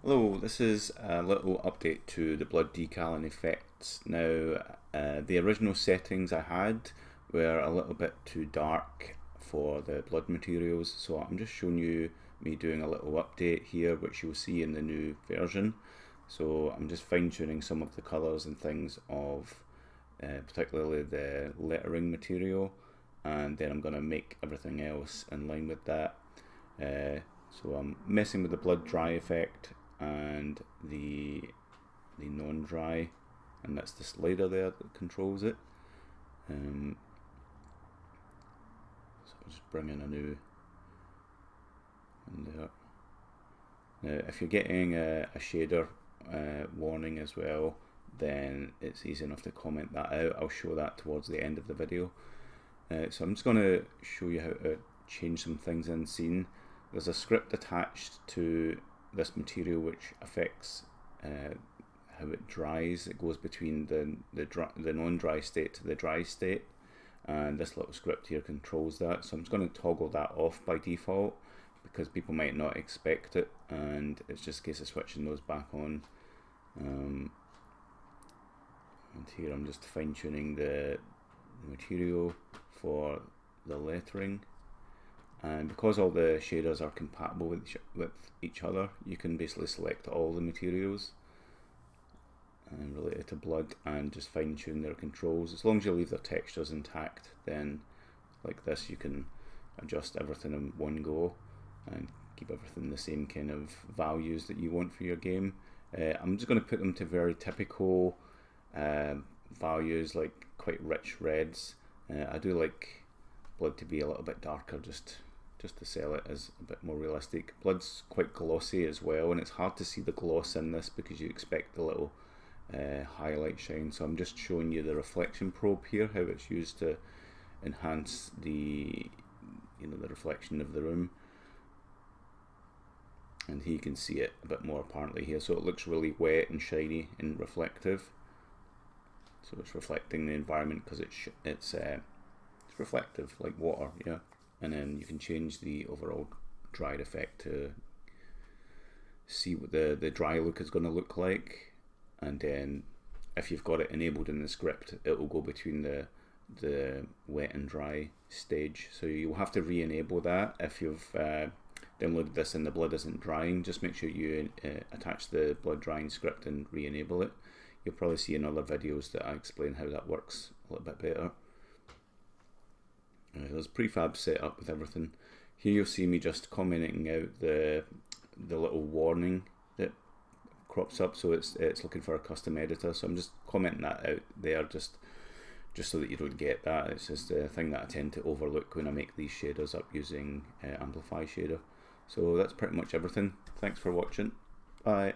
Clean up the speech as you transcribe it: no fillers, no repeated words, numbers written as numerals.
Hello, this is a little update to the blood decal and effects. Now, the original settings I had were a little bit too dark for the blood materials, so I'm just showing you me doing a little update here, which you'll see in the new version. So I'm just fine-tuning some of the colours and things of particularly the lettering material, and then I'm going to make everything else in line with that. So I'm messing with the blood dry effect and the non-dry, and that's the slider there that controls it. So I'll just bring in a new one there. Now if you're getting a shader warning as well, then it's easy enough to comment that out. I'll show that towards the end of the video. So I'm just going to show you how to change some things in scene. There's a script attached to this material which affects how it dries. It goes between the non-dry state to the dry state, and this little script here controls that. So I'm just going to toggle that off by default because people might not expect it, and it's just a case of switching those back on. And here I'm just fine-tuning the material for the lettering. And because all the shaders are compatible with each other, you can basically select all the materials related to blood and just fine tune their controls. As long as you leave their textures intact, then like this you can adjust everything in one go and keep everything the same kind of values that you want for your game. I'm just going to put them to very typical values, like quite rich reds. I do like blood to be a little bit darker just to sell it as a bit more realistic. Blood's quite glossy as well, and it's hard to see the gloss in this because you expect the little highlight shine. So I'm just showing you the reflection probe here, how it's used to enhance the the reflection of the room. And here you can see it a bit more apparently here, so it looks really wet and shiny and reflective. So it's reflecting the environment because it's reflective like water, yeah. And then you can change the overall dried effect to see what the dry look is going to look like. And then if you've got it enabled in the script, it will go between the wet and dry stage. So you'll have to re-enable that if you've downloaded this and the blood isn't drying. Just make sure you attach the blood drying script and re-enable it. You'll probably see in other videos that I explain how that works a little bit better. There's prefab set up with everything. Here you'll see me just commenting out the little warning that crops up, so it's looking for a custom editor. So I'm just commenting that out there just so that you don't get that. It's just a thing that I tend to overlook when I make these shaders up using Amplify Shader. So that's pretty much everything. Thanks for watching. Bye.